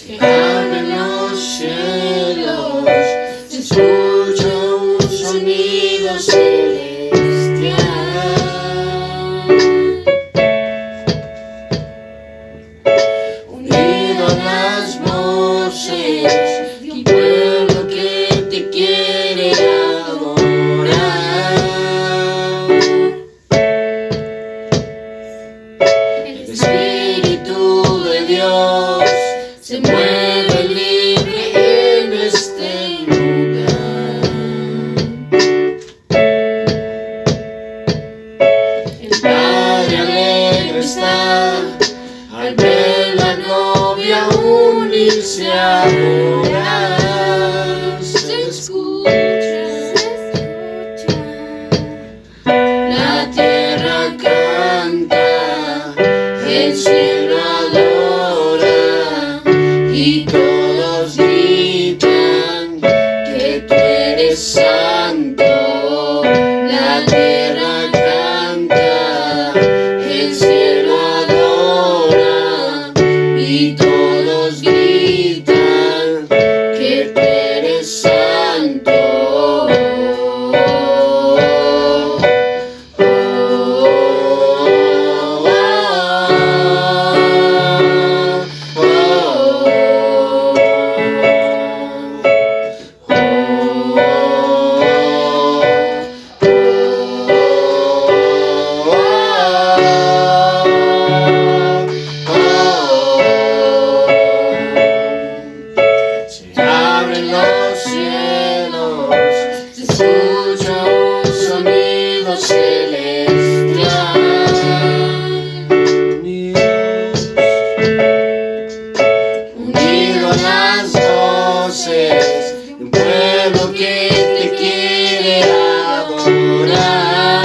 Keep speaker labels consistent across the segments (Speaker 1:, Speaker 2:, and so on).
Speaker 1: Se abren los cielos, se escucha un sonido celestial. Unido a las voces de un pueblo que te quiere adorar. El Espíritu de Dios se mueve libre en este lugar. El Padre alegre está al ver la novia unirse a adorar. Se escucha, la tierra canta, el cielo adora y todos gritan que tú eres santo. La tierra canta, el cielo adora y todos gritan que tú eres santo. Se abren los cielos, se escucha un sonido celestial. Unido a las voces de un pueblo que te quiere adorar.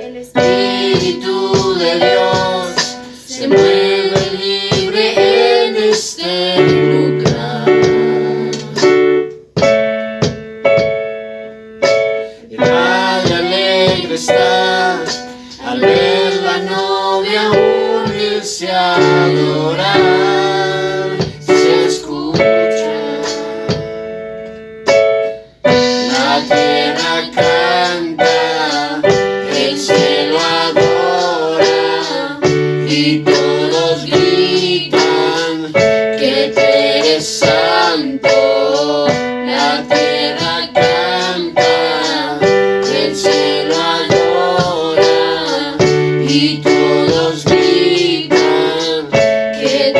Speaker 1: El Espíritu de Dios se mueve libre en este lugar. El Padre alegre está al ver la novia unirse a adorar. Se escucha, la tierra canta, el cielo adora y todos gritan que tú eres santo. La tierra canta, el cielo adora y todos gritan que tú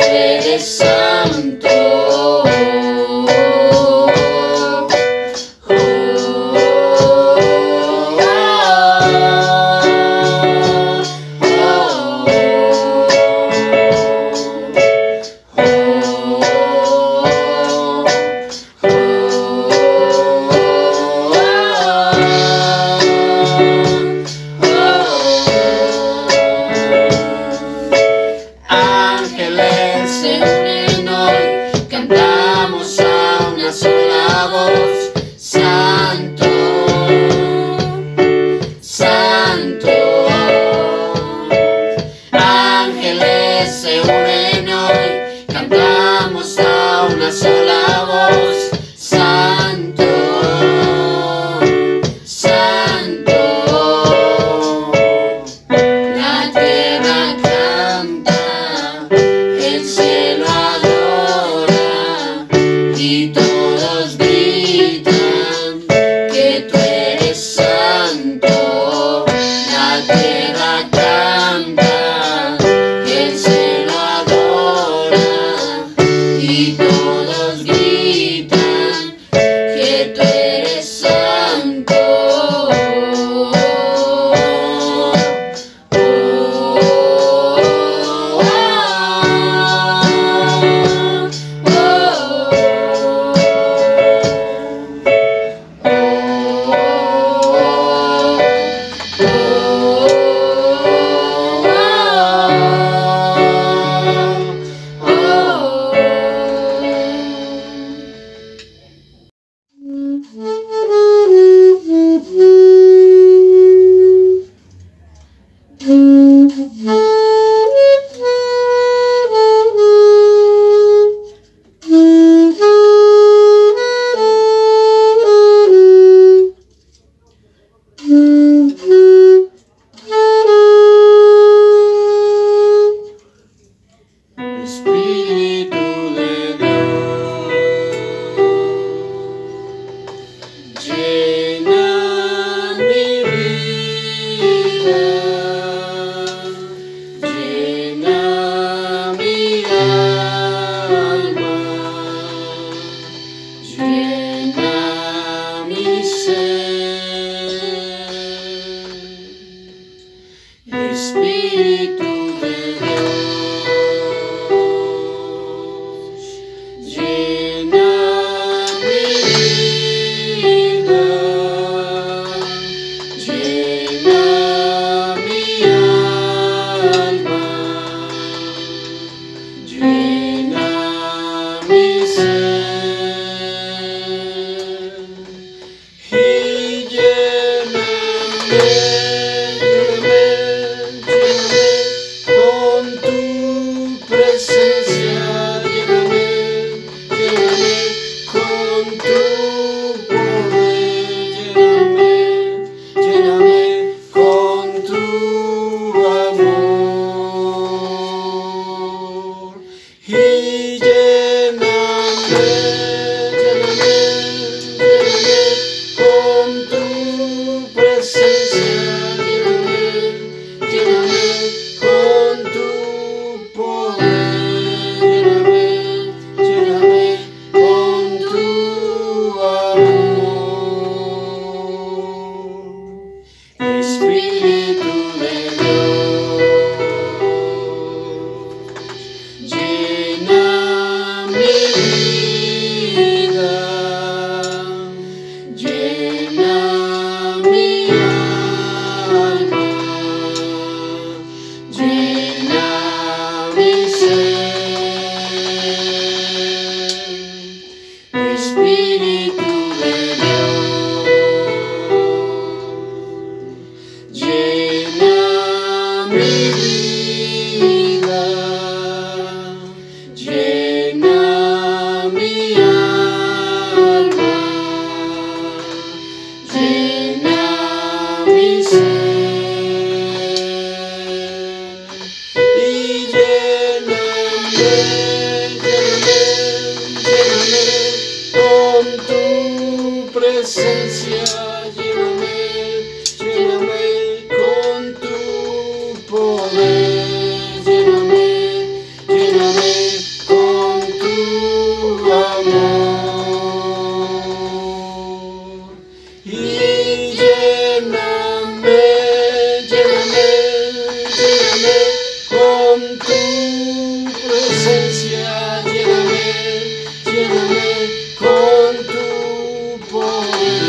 Speaker 1: Espíritu de Dios, llena mi vida, llena mi alma, llena mi ser y lléname. Con tu presencia, lléname, lléname con tu poder, lléname, lléname con tu amor y lléname, lléname, lléname con tu presencia, lléname, lléname con tu poder, lléname, lléname con tu amor. Espíritu de Dios, llena mi vida, llena mi alma, llena mi ser. Espíritu de Dios, llena mi vida, llena mi alma, llena mi ser y lléname, lléname, lléname con tu presencia, lléname, lléname con tu poder, lléname, lléname con tu amor y lléname, lléname, lléname con tu presencia, lléname, lléname con tu poder,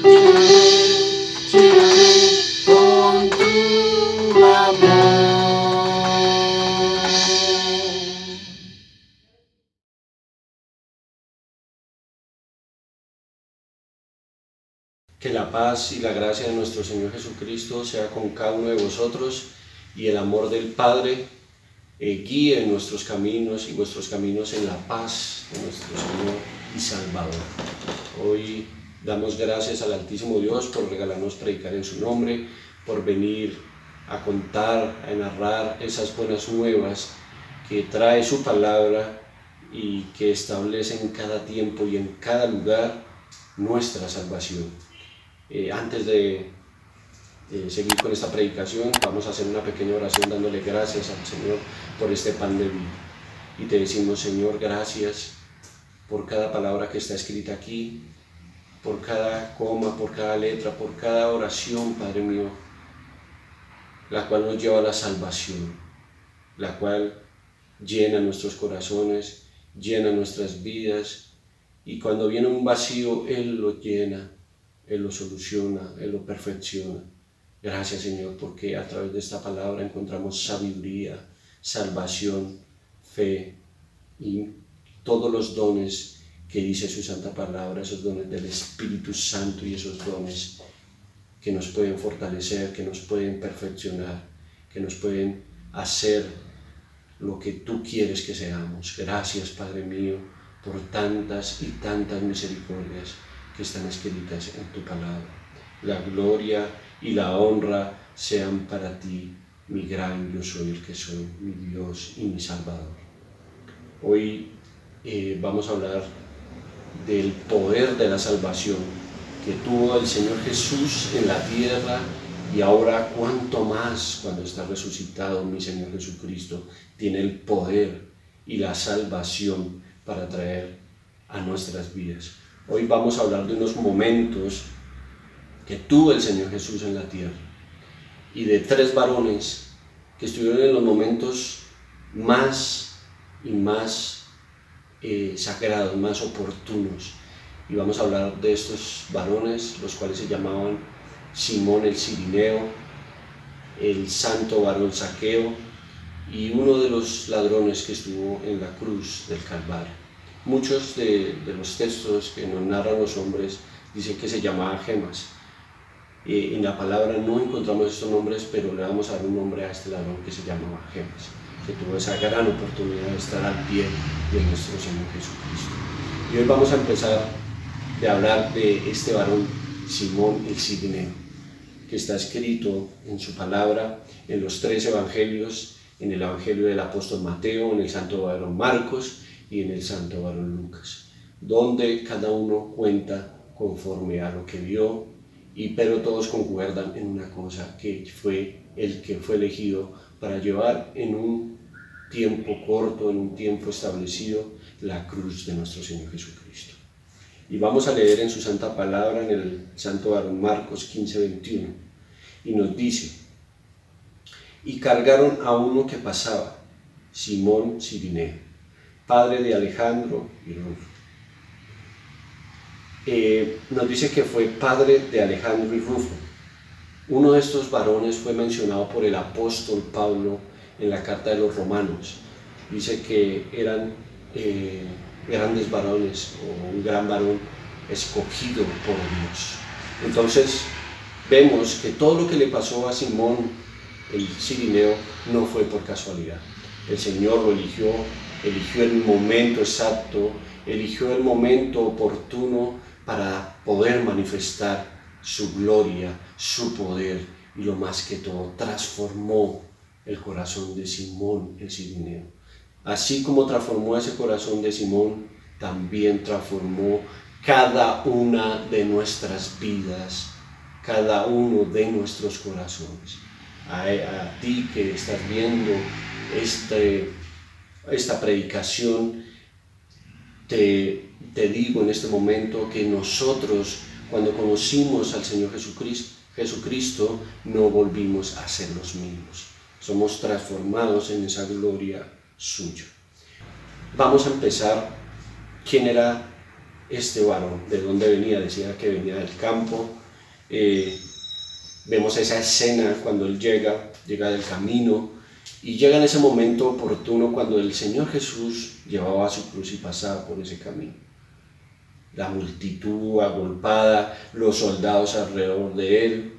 Speaker 1: lléname, lléname con tu amor.
Speaker 2: Que la paz y la gracia de nuestro Señor Jesucristo sea con cada uno de vosotros y el amor del Padre guíe nuestros caminos y vuestros caminos en la paz de nuestro Señor y Salvador. Hoy damos gracias al Altísimo Dios por regalarnos predicar en su nombre, por venir a contar, a narrar esas buenas nuevas que trae su palabra y que establece en cada tiempo y en cada lugar nuestra salvación. Antes de seguir con esta predicación, vamos a hacer una pequeña oración dándole gracias al Señor por este pan de vida. Y te decimos, Señor, gracias por cada palabra que está escrita aquí, por cada coma, por cada letra, por cada oración, Padre mío, la cual nos lleva a la salvación, la cual llena nuestros corazones, llena nuestras vidas, y cuando viene un vacío, Él lo llena, Él lo soluciona, Él lo perfecciona. Gracias, Señor, porque a través de esta palabra encontramos sabiduría, salvación, fe y todos los dones que dice su santa palabra, esos dones del Espíritu Santo y esos dones que nos pueden fortalecer, que nos pueden perfeccionar, que nos pueden hacer lo que tú quieres que seamos. Gracias, Padre mío, por tantas y tantas misericordias que están escritas en tu palabra. La gloria y la honra sean para ti, mi gran yo soy el que soy, mi Dios y mi Salvador. Hoy vamos a hablar del poder de la salvación que tuvo el Señor Jesús en la tierra, y ahora cuánto más cuando está resucitado mi Señor Jesucristo tiene el poder y la salvación para traer a nuestras vidas. Hoy vamos a hablar de unos momentos que tuvo el Señor Jesús en la tierra, y de 3 varones que estuvieron en los momentos más y más sagrados, más oportunos. Y vamos a hablar de estos varones, los cuales se llamaban Simón el Cirineo, el santo varón Zaqueo y uno de los ladrones que estuvo en la cruz del Calvario. Muchos de los textos que nos narran los hombres dicen que se llamaban gemas. En la palabra no encontramos estos nombres, pero le vamos a dar un nombre a este ladrón que se llamaba Gemas, que tuvo esa gran oportunidad de estar al pie de nuestro Señor Jesucristo. Y hoy vamos a empezar de hablar de este varón, Simón el Cirineo, que está escrito en su palabra en los 3 evangelios, en el evangelio del apóstol Mateo, en el santo varón Marcos y en el santo varón Lucas, donde cada uno cuenta conforme a lo que vio, pero todos concuerdan en una cosa, que fue el que fue elegido para llevar en un tiempo corto, en un tiempo establecido, la cruz de nuestro Señor Jesucristo. Y vamos a leer en su santa palabra en el santo varón Marcos 15:21, y nos dice: y cargaron a uno que pasaba, Simón Cirineo, padre de Alejandro y Rufo. Nos dice que fue padre de Alejandro y Rufo. Uno de estos varones fue mencionado por el apóstol Pablo en la carta de los Romanos. Dice que eran grandes varones, o un gran varón escogido por Dios. Entonces vemos que todo lo que le pasó a Simón el Cirineo no fue por casualidad. El Señor lo eligió el momento exacto, eligió el momento oportuno para poder manifestar su gloria, su poder, y lo más que todo, transformó el corazón de Simón el Cirineo. Así como transformó ese corazón de Simón, también transformó cada una de nuestras vidas, cada uno de nuestros corazones. A ti que estás viendo esta predicación, te digo en este momento que nosotros, cuando conocimos al Señor Jesucristo, no volvimos a ser los mismos. Somos transformados en esa gloria suya. Vamos a empezar. ¿Quién era este varón? ¿De dónde venía? Decía que venía del campo. Vemos esa escena cuando él llega del camino, y llega en ese momento oportuno cuando el Señor Jesús llevaba su cruz y pasaba por ese camino. La multitud agolpada, los soldados alrededor de él.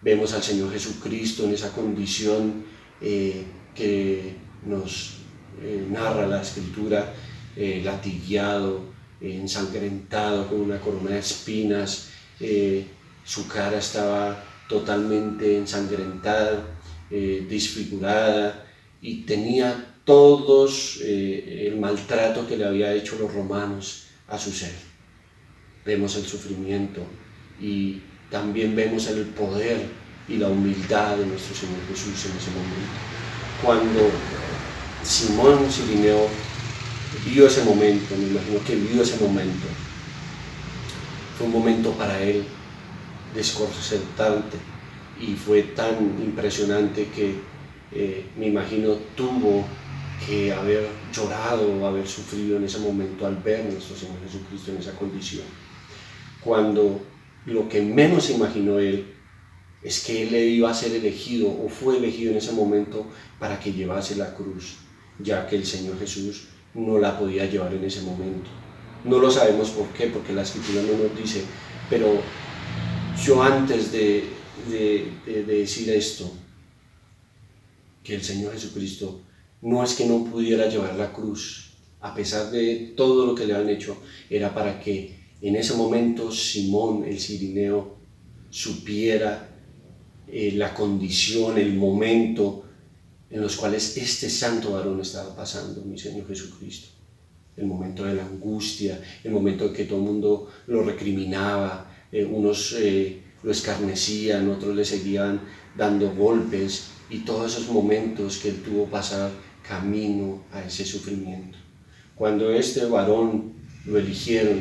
Speaker 2: Vemos al Señor Jesucristo en esa condición que nos narra la Escritura, latigueado, ensangrentado, con una corona de espinas. Su cara estaba totalmente ensangrentada, desfigurada, y tenía todos el maltrato que le había hecho los romanos a su ser. Vemos el sufrimiento y también vemos el poder y la humildad de nuestro Señor Jesús en ese momento. Cuando Simón Cirineo vio ese momento, me imagino que vio ese momento, fue un momento para él desconcertante, y fue tan impresionante que me imagino tuvo que haber llorado o haber sufrido en ese momento al ver a nuestro Señor Jesucristo en esa condición, cuando lo que menos imaginó él es que él iba a ser elegido, o fue elegido en ese momento, para que llevase la cruz, ya que el Señor Jesús no la podía llevar en ese momento. No lo sabemos por qué, porque la Escritura no nos dice, pero yo antes de decir esto, que el Señor Jesucristo no es que no pudiera llevar la cruz, a pesar de todo lo que le han hecho, era para que en ese momento Simón el Cirineo supiera la condición, el momento en los cuales este santo varón estaba pasando, mi Señor Jesucristo. El momento de la angustia, el momento en que todo el mundo lo recriminaba, unos lo escarnecían, otros le seguían dando golpes, y todos esos momentos que él tuvo pasar camino a ese sufrimiento. Cuando este varón lo eligieron,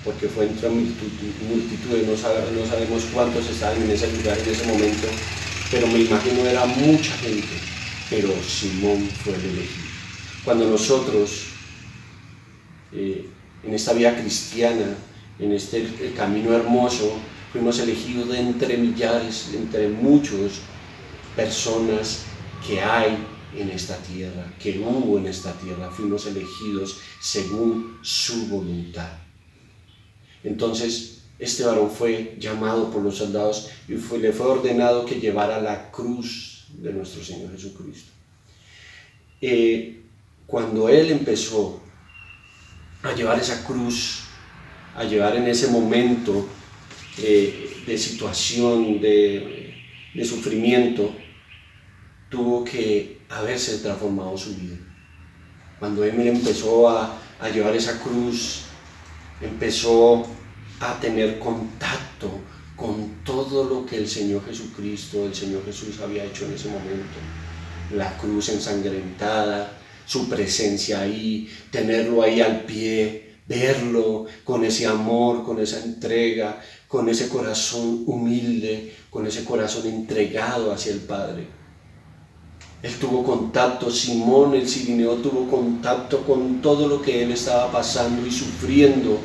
Speaker 2: porque fue entre multitudes, no sabemos cuántos estaban en ese lugar en ese momento, pero me imagino era mucha gente, pero Simón fue el elegido. Cuando nosotros, en esta vida cristiana, en este camino hermoso, fuimos elegidos de entre millares, entre muchas personas que hay en esta tierra, que hubo en esta tierra, fuimos elegidos según su voluntad. Entonces, este varón fue llamado por los soldados y le fue ordenado que llevara la cruz de nuestro Señor Jesucristo. Cuando él empezó a llevar esa cruz, a llevar en ese momento de situación, de sufrimiento, tuvo que haberse transformado su vida. Cuando él empezó a llevar esa cruz, empezó a tener contacto con todo lo que el Señor Jesucristo, el Señor Jesús había hecho en ese momento. La cruz ensangrentada, su presencia ahí, tenerlo ahí al pie, verlo con ese amor, con esa entrega, con ese corazón humilde, con ese corazón entregado hacia el Padre. Él tuvo contacto, Simón el Cirineo tuvo contacto con todo lo que él estaba pasando y sufriendo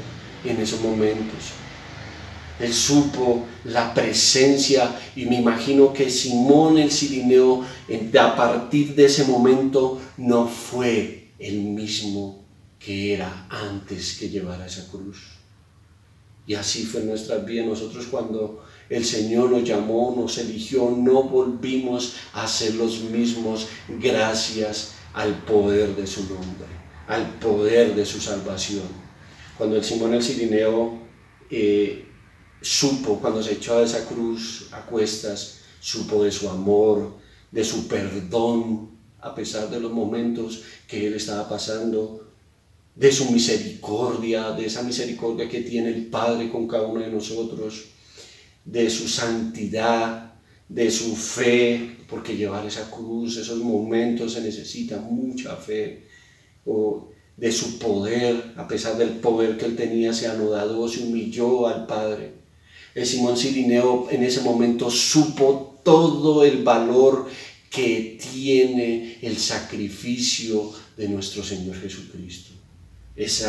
Speaker 2: en esos momentos. Él supo la presencia y me imagino que Simón el Cirineo a partir de ese momento no fue el mismo que era antes que llevara esa cruz. Y así fue en nuestras vidas. Nosotros cuando el Señor nos llamó, nos eligió, no volvimos a ser los mismos gracias al poder de su nombre, al poder de su salvación. Cuando el Simón el Cirineo supo, cuando se echó a esa cruz a cuestas, supo de su amor, de su perdón, a pesar de los momentos que él estaba pasando, de su misericordia, de esa misericordia que tiene el Padre con cada uno de nosotros, de su santidad, de su fe, porque llevar esa cruz, esos momentos se necesita mucha fe, de su poder, a pesar del poder que él tenía, se anodó, se humilló al Padre. El Simón Cirineo en ese momento supo todo el valor que tiene el sacrificio de nuestro Señor Jesucristo. Ese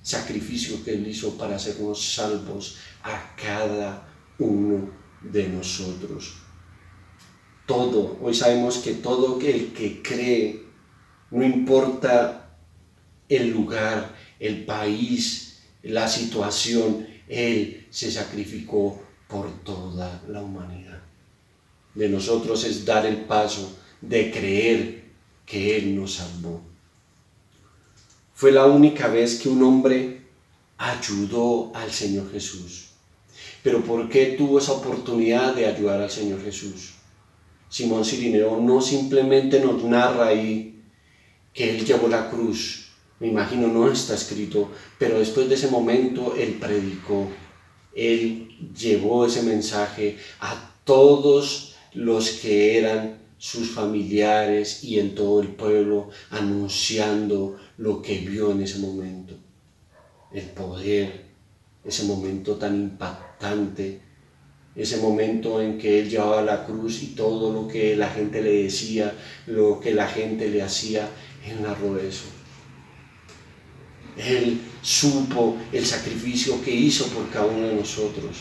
Speaker 2: sacrificio que él hizo para hacernos salvos a cada uno de nosotros. Todo, hoy sabemos que todo el que cree, no importa el lugar, el país, la situación, él se sacrificó por toda la humanidad. De nosotros es dar el paso de creer que él nos salvó. Fue la única vez que un hombre ayudó al Señor Jesús. Pero ¿por qué tuvo esa oportunidad de ayudar al Señor Jesús? Simón Cirineo no simplemente nos narra ahí que él llevó la cruz. Me imagino no está escrito, pero después de ese momento él predicó. Él llevó ese mensaje a todos los que eran sus familiares y en todo el pueblo, anunciando lo que vio en ese momento. El poder, ese momento tan impactante, ese momento en que él llevaba la cruz y todo lo que la gente le decía, lo que la gente le hacía, él narró eso. Él supo el sacrificio que hizo por cada uno de nosotros.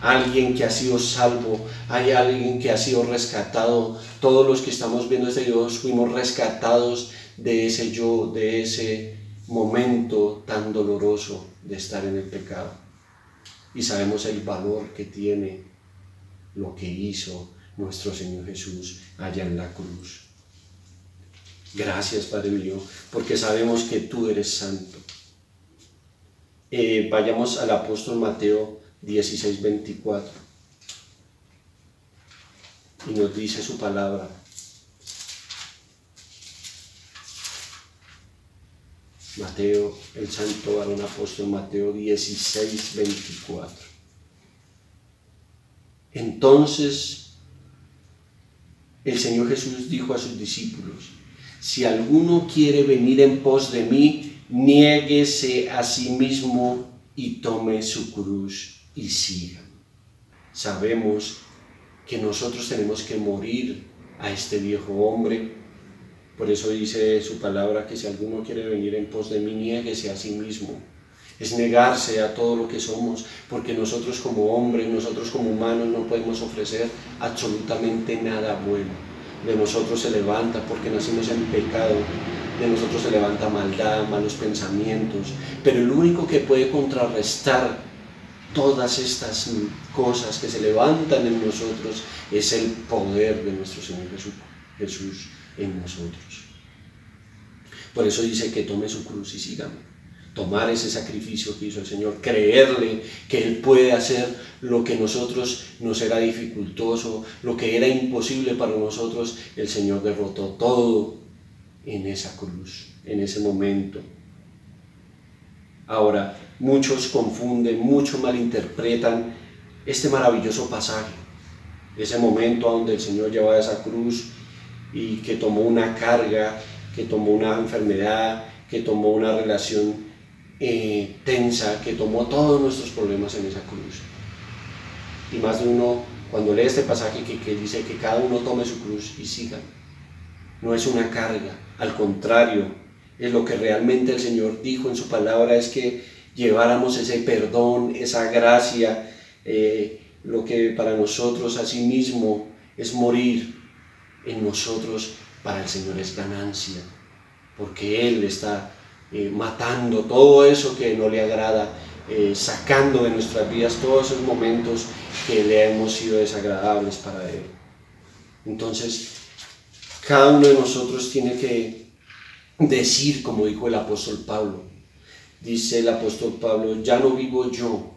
Speaker 2: Alguien que ha sido salvo, hay alguien que ha sido rescatado. Todos los que estamos viendo este video fuimos rescatados de ese yo, de ese momento tan doloroso de estar en el pecado. Y sabemos el valor que tiene lo que hizo nuestro Señor Jesús allá en la cruz. Gracias, Padre mío, porque sabemos que tú eres santo. Vayamos al apóstol Mateo 16:24 y nos dice su palabra. Mateo, el santo varón apóstol Mateo 16:24. Entonces el Señor Jesús dijo a sus discípulos: si alguno quiere venir en pos de mí, niéguese a sí mismo y tome su cruz y siga. Sabemos que nosotros tenemos que morir a este viejo hombre. Por eso dice su palabra que si alguno quiere venir en pos de mí, niéguese a sí mismo. Es negarse a todo lo que somos, porque nosotros como hombres, nosotros como humanos no podemos ofrecer absolutamente nada bueno. De nosotros se levanta, porque nacimos en pecado, de nosotros se levanta maldad, malos pensamientos, pero el único que puede contrarrestar todas estas cosas que se levantan en nosotros es el poder de nuestro Señor Jesús en nosotros. Por eso dice que tome su cruz y sígame. Tomar ese sacrificio que hizo el Señor, creerle que Él puede hacer lo que a nosotros nos era dificultoso, lo que era imposible para nosotros. El Señor derrotó todo en esa cruz, en ese momento. Ahora, muchos confunden, muchos malinterpretan este maravilloso pasaje, ese momento donde el Señor llevaba esa cruz y que tomó una carga, que tomó una enfermedad, que tomó una relación tensa, que tomó todos nuestros problemas en esa cruz. Y más de uno, cuando lee este pasaje que dice que cada uno tome su cruz y siga, no es una carga, al contrario, es lo que realmente el Señor dijo en su palabra, es que lleváramos ese perdón, esa gracia, lo que para nosotros asimismo es morir, en nosotros para el Señor es ganancia, porque Él está matando todo eso que no le agrada, sacando de nuestras vidas todos esos momentos que le hemos sido desagradables para Él. Entonces, cada uno de nosotros tiene que decir, como dijo el apóstol Pablo. Dice el apóstol Pablo, ya no vivo yo,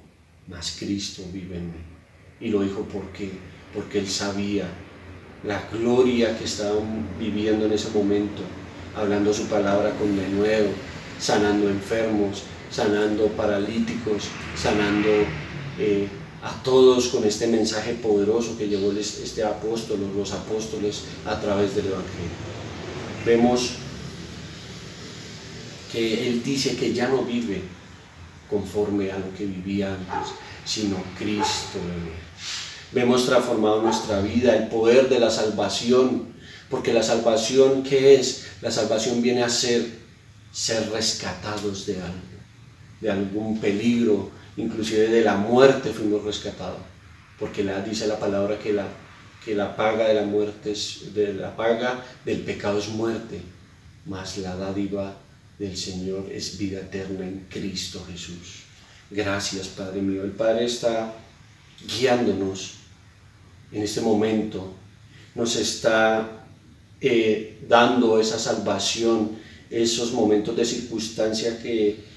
Speaker 2: mas Cristo vive en mí. Y lo dijo porque Él sabía la gloria que estaban viviendo en ese momento, hablando su palabra con denuedo, sanando enfermos, sanando paralíticos, sanando a todos con este mensaje poderoso que llevó este apóstol, los apóstoles a través del Evangelio. Vemos que Él dice que ya no vive conforme a lo que vivía antes, sino Cristo vive. Vemos transformado nuestra vida, el poder de la salvación, porque la salvación, ¿qué es? La salvación viene a ser rescatados de algo, de algún peligro, inclusive de la muerte fuimos rescatados, porque dice la palabra que la paga de la muerte la paga del pecado es muerte, mas la dádiva del Señor es vida eterna en Cristo Jesús. Gracias, Padre mío. El Padre está guiándonos en este momento, nos está dando esa salvación, esos momentos de circunstancia que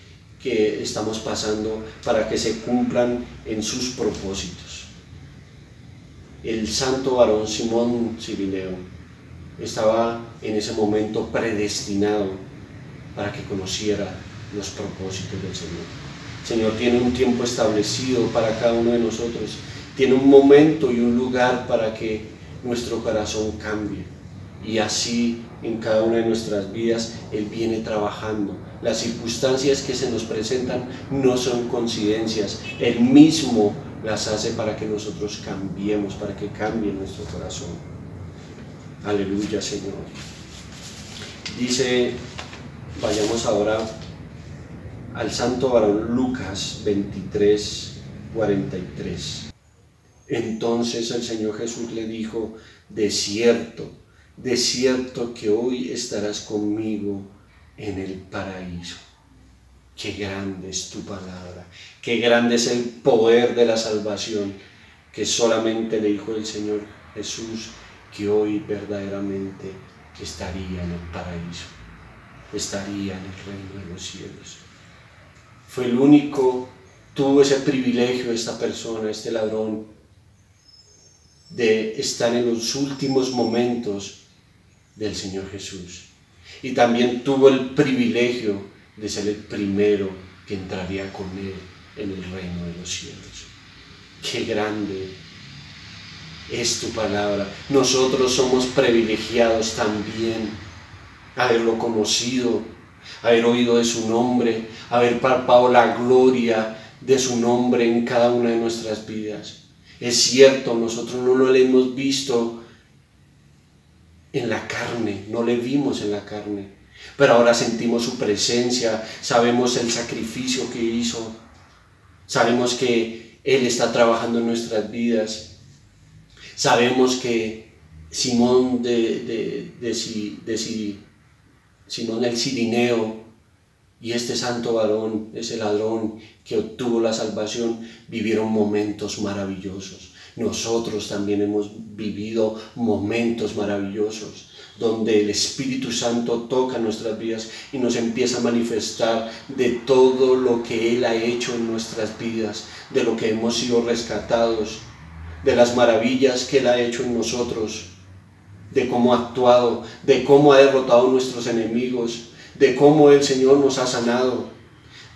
Speaker 2: estamos pasando para que se cumplan en sus propósitos. El santo varón Simón Cirineo estaba en ese momento predestinado para que conociera los propósitos del Señor. El Señor tiene un tiempo establecido para cada uno de nosotros, tiene un momento y un lugar para que nuestro corazón cambie. Y así en cada una de nuestras vidas Él viene trabajando. Las circunstancias que se nos presentan no son coincidencias, Él mismo las hace para que nosotros cambiemos, para que cambie nuestro corazón. Aleluya, Señor. Dice, vayamos ahora al santo varón Lucas 23, 43. Entonces el Señor Jesús le dijo, de cierto que hoy estarás conmigo en el paraíso. Qué grande es tu palabra, qué grande es el poder de la salvación, que solamente le dijo el Señor Jesús que hoy verdaderamente estaría en el paraíso, estaría en el reino de los cielos. Fue el único, tuvo ese privilegio esta persona, este ladrón, de estar en los últimos momentos del Señor Jesús. Y también tuvo el privilegio de ser el primero que entraría con Él en el reino de los cielos. ¡Qué grande es tu palabra! Nosotros somos privilegiados también, haberlo conocido, haber oído de su nombre, haber palpado la gloria de su nombre en cada una de nuestras vidas. Es cierto, nosotros no lo hemos visto en la carne, no le vimos en la carne, pero ahora sentimos su presencia, sabemos el sacrificio que hizo, sabemos que Él está trabajando en nuestras vidas, sabemos que Simón Simón el Cirineo y este santo varón, ese ladrón que obtuvo la salvación, vivieron momentos maravillosos. Nosotros también hemos vivido momentos maravillosos, donde el Espíritu Santo toca nuestras vidas y nos empieza a manifestar de todo lo que Él ha hecho en nuestras vidas, de lo que hemos sido rescatados, de las maravillas que Él ha hecho en nosotros, de cómo ha actuado, de cómo ha derrotado a nuestros enemigos, de cómo el Señor nos ha sanado,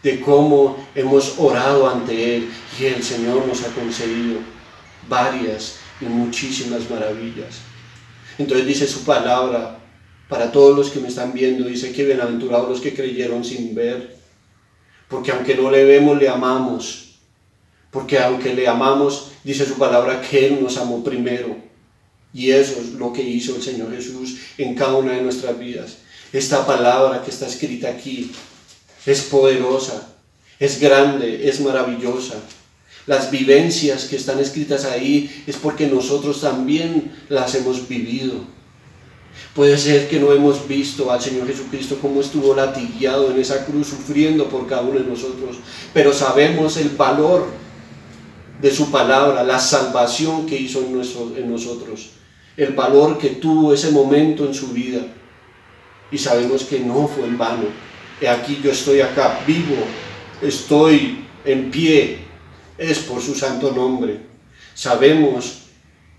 Speaker 2: de cómo hemos orado ante Él y el Señor nos ha concedido varias y muchísimas maravillas. Entonces dice su palabra, para todos los que me están viendo, dice que bienaventurados los que creyeron sin ver, porque aunque no le vemos, le amamos, porque aunque le amamos, dice su palabra que Él nos amó primero, y eso es lo que hizo el Señor Jesús en cada una de nuestras vidas. Esta palabra que está escrita aquí es poderosa, es grande, es maravillosa. Las vivencias que están escritas ahí es porque nosotros también las hemos vivido. Puede ser que no hemos visto al Señor Jesucristo cómo estuvo latigueado en esa cruz, sufriendo por cada uno de nosotros, pero sabemos el valor de su palabra, la salvación que hizo en nosotros, el valor que tuvo ese momento en su vida. Y sabemos que no fue en vano. He aquí yo estoy acá, vivo, estoy en pie, es por su santo nombre. Sabemos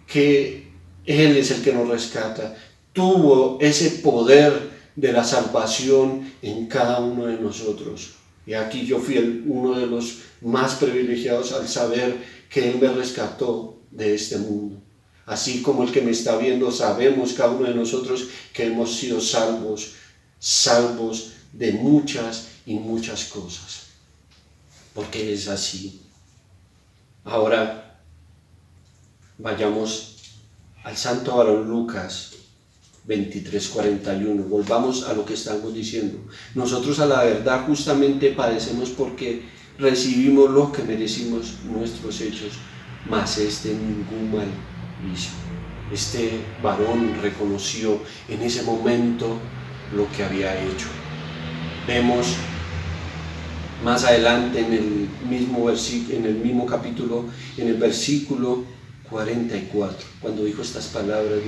Speaker 2: que Él es el que nos rescata. Tuvo ese poder de la salvación en cada uno de nosotros. Y aquí yo fui uno de los más privilegiados al saber que Él me rescató de este mundo. Así como el que me está viendo, sabemos cada uno de nosotros que hemos sido salvos de muchas y muchas cosas. Porque es así. Ahora vayamos al santo varón Lucas 23:41. Volvamos a lo que estamos diciendo. Nosotros a la verdad justamente padecemos porque recibimos lo que merecimos nuestros hechos, mas ningún mal hizo. Este varón reconoció en ese momento lo que había hecho. Vemos más adelante en el mismo capítulo, en el versículo 44, cuando dijo estas palabras,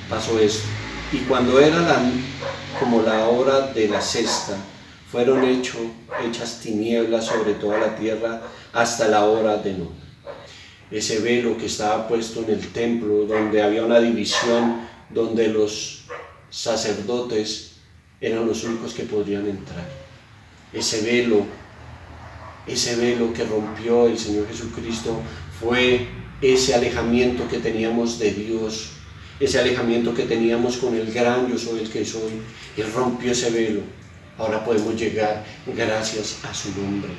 Speaker 2: pasó esto. Y cuando era como la hora de la sexta, fueron hechas tinieblas sobre toda la tierra hasta la hora de noche. Ese velo que estaba puesto en el templo, donde había una división, donde los sacerdotes eran los únicos que podrían entrar. Ese velo que rompió el Señor Jesucristo fue ese alejamiento que teníamos de Dios, ese alejamiento que teníamos con el gran yo soy el que soy. Él rompió ese velo. Ahora podemos llegar gracias a su nombre.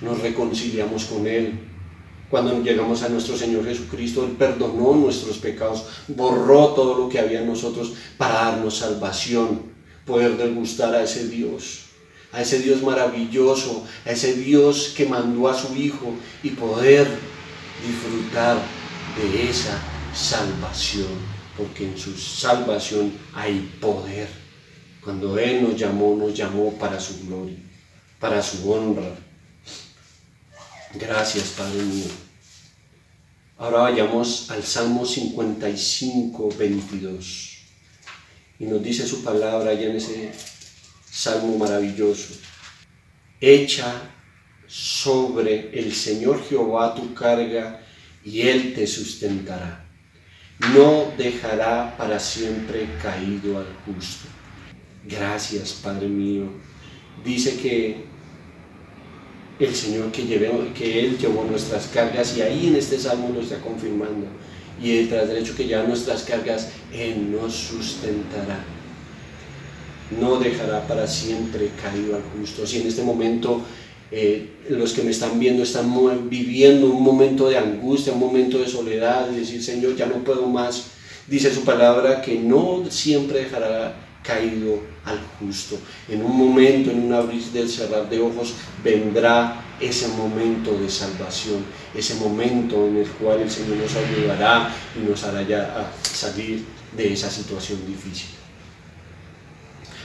Speaker 2: Nos reconciliamos con Él. Cuando llegamos a nuestro Señor Jesucristo, Él perdonó nuestros pecados, borró todo lo que había en nosotros para darnos salvación, poder degustar a ese Dios maravilloso, a ese Dios que mandó a su Hijo y poder disfrutar de esa salvación, porque en su salvación hay poder. Cuando Él nos llamó para su gloria, para su honra. Gracias, Padre mío. Ahora vayamos al Salmo 55:22. Y nos dice su palabra allá en ese salmo maravilloso. Echa sobre el Señor Jehová tu carga y Él te sustentará. No dejará para siempre caído al justo. Gracias, Padre mío. Dice que el Señor que Él llevó nuestras cargas, y ahí en este salmo lo está confirmando. Y tras el hecho que lleva nuestras cargas, Él nos sustentará. No dejará para siempre caído al justo. Si en este momento los que me están viendo están viviendo un momento de angustia, un momento de soledad, y decir, Señor, ya no puedo más. Dice su palabra que no siempre dejará caído al justo. En un momento, en un abrir del cerrar de ojos, vendrá ese momento de salvación, ese momento en el cual el Señor nos ayudará y nos hará ya a salir de esa situación difícil.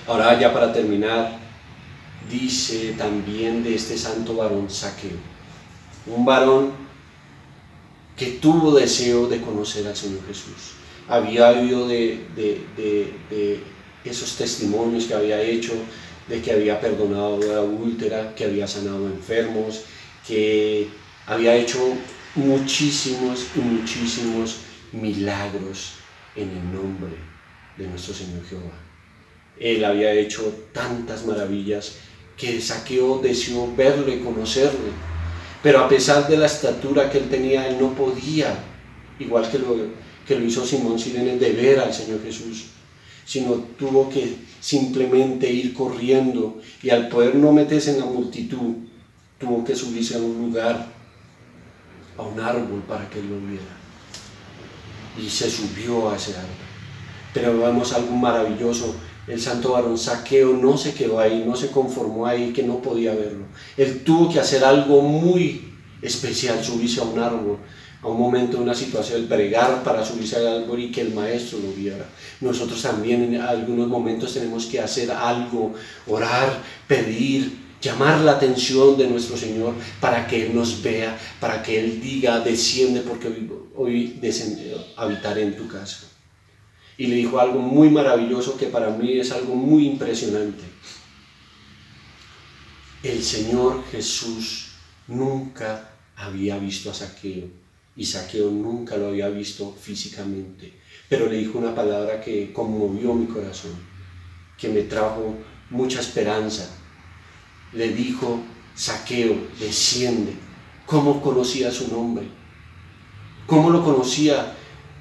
Speaker 2: Ahora, ya para terminar, dice también de este santo varón Zaqueo, un varón que tuvo deseo de conocer al Señor Jesús. Había oído de esos testimonios que había hecho, de que había perdonado a la adúltera, que había sanado enfermos, que había hecho muchísimos y muchísimos milagros en el nombre de nuestro Señor Jehová. Él había hecho tantas maravillas que Zaqueo deseó verlo y conocerlo, pero a pesar de la estatura que él tenía, él no podía, igual que lo hizo Simón Sirene, de ver al Señor Jesús, sino tuvo que simplemente ir corriendo, y al poder no meterse en la multitud, tuvo que subirse a un lugar, a un árbol, para que él lo viera, y se subió a ese árbol. Pero vemos algo maravilloso. El santo varón Zaqueo no se quedó ahí, no se conformó ahí, que no podía verlo. Él tuvo que hacer algo muy especial, subirse a un árbol, a un momento, una situación, bregar para subirse al árbol y que el maestro lo viera. Nosotros también en algunos momentos tenemos que hacer algo, orar, pedir, llamar la atención de nuestro Señor para que Él nos vea, para que Él diga, desciende porque hoy habitaré en tu casa. Y le dijo algo muy maravilloso que para mí es algo muy impresionante. El Señor Jesús nunca había visto a Zaqueo, y Zaqueo nunca lo había visto físicamente, pero le dijo una palabra que conmovió mi corazón, que me trajo mucha esperanza. Le dijo, Zaqueo, desciende. ¿Cómo conocía su nombre? ¿Cómo lo conocía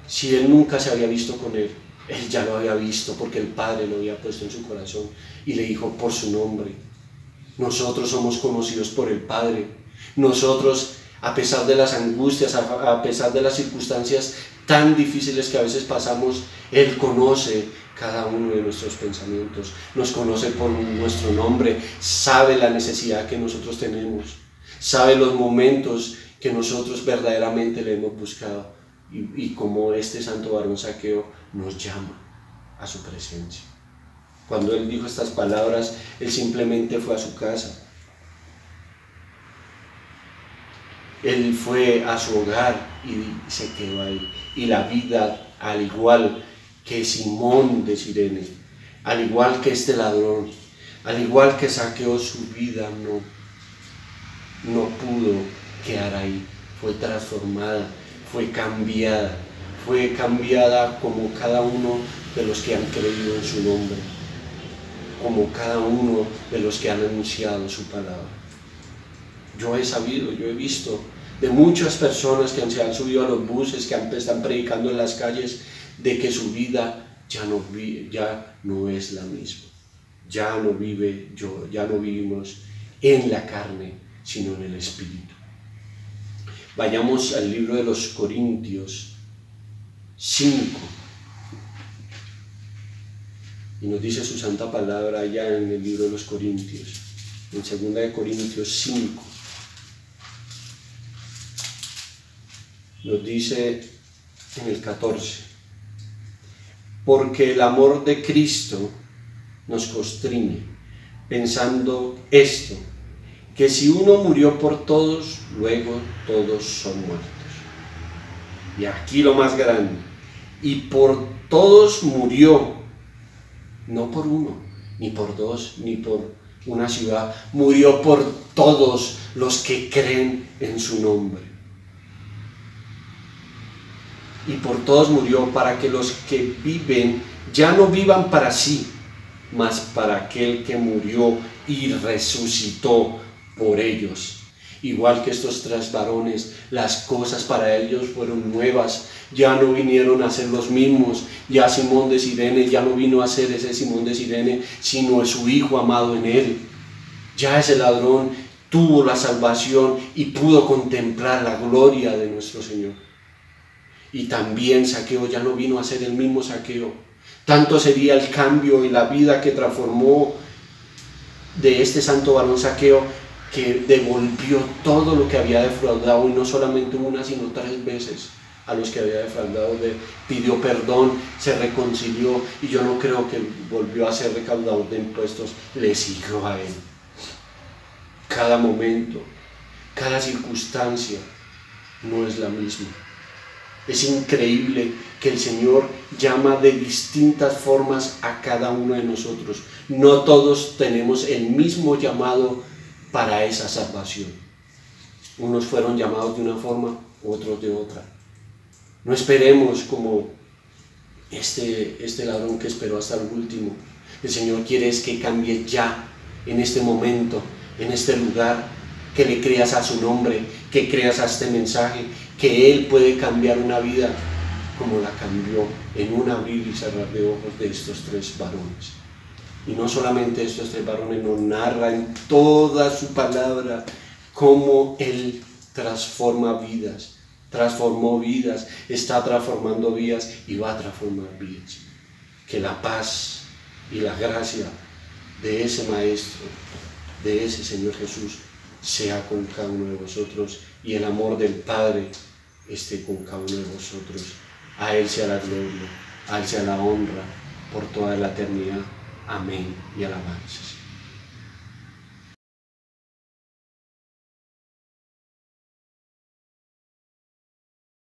Speaker 2: si él nunca se había visto con él? Él ya lo había visto porque el Padre lo había puesto en su corazón, y le dijo por su nombre. Nosotros somos conocidos por el Padre. Nosotros, a pesar de las angustias, a pesar de las circunstancias tan difíciles que a veces pasamos, Él conoce cada uno de nuestros pensamientos, nos conoce por nuestro nombre, sabe la necesidad que nosotros tenemos, sabe los momentos que nosotros verdaderamente le hemos buscado, y como este santo varón Zaqueo nos llama a su presencia. Cuando él dijo estas palabras, él simplemente fue a su casa. Él fue a su hogar y se quedó ahí. Y la vida, al igual que Simón de Sirene, al igual que este ladrón, al igual que Zaqueo, su vida no pudo quedar ahí. Fue transformada, fue cambiada como cada uno de los que han creído en su nombre, como cada uno de los que han anunciado su palabra. Yo he sabido, yo he visto de muchas personas que se han subido a los buses, que están predicando en las calles, de que su vida ya no es la misma. Ya no vivimos en la carne, sino en el Espíritu. Vayamos al libro de los Corintios 5. Y nos dice su santa palabra allá en el libro de los Corintios, en 2 de Corintios 5. Nos dice en el 14, porque el amor de Cristo nos constriñe, pensando esto, que si uno murió por todos, luego todos son muertos. Y aquí lo más grande, y por todos murió, no por uno, ni por dos, ni por una ciudad, murió por todos los que creen en su nombre. Y por todos murió, para que los que viven ya no vivan para sí, mas para aquel que murió y resucitó por ellos. Igual que estos tres varones, las cosas para ellos fueron nuevas, ya no vinieron a ser los mismos. Ya Simón de Sirene ya no vino a ser ese Simón de Sirene, sino su hijo amado en él. Ya ese ladrón tuvo la salvación y pudo contemplar la gloria de nuestro Señor. Y también Zaqueo ya no vino a ser el mismo Zaqueo. Tanto sería el cambio y la vida que transformó de este santo varón Zaqueo, que devolvió todo lo que había defraudado, y no solamente una, sino 3 veces a los que había defraudado, pidió perdón, se reconcilió, y yo no creo que volvió a ser recaudador de impuestos, le siguió a él. Cada momento, cada circunstancia no es la misma. Es increíble que el Señor llama de distintas formas a cada uno de nosotros. No todos tenemos el mismo llamado para esa salvación. Unos fueron llamados de una forma, otros de otra. No esperemos como este ladrón que esperó hasta el último. El Señor quiere es que cambie ya, en este momento, en este lugar, que le creas a su nombre, que creas a este mensaje, que Él puede cambiar una vida como la cambió en un abrir y cerrar de ojos de estos 3 varones. Y no solamente estos 3 varones, nos narra en toda su palabra cómo Él transforma vidas, transformó vidas, está transformando vidas y va a transformar vidas. Que la paz y la gracia de ese Maestro, de ese Señor Jesús, sea con cada uno de vosotros, y el amor del Padre esté con cada uno de vosotros. A Él sea la gloria, a Él sea la honra por toda la eternidad. Amén y alabanzas.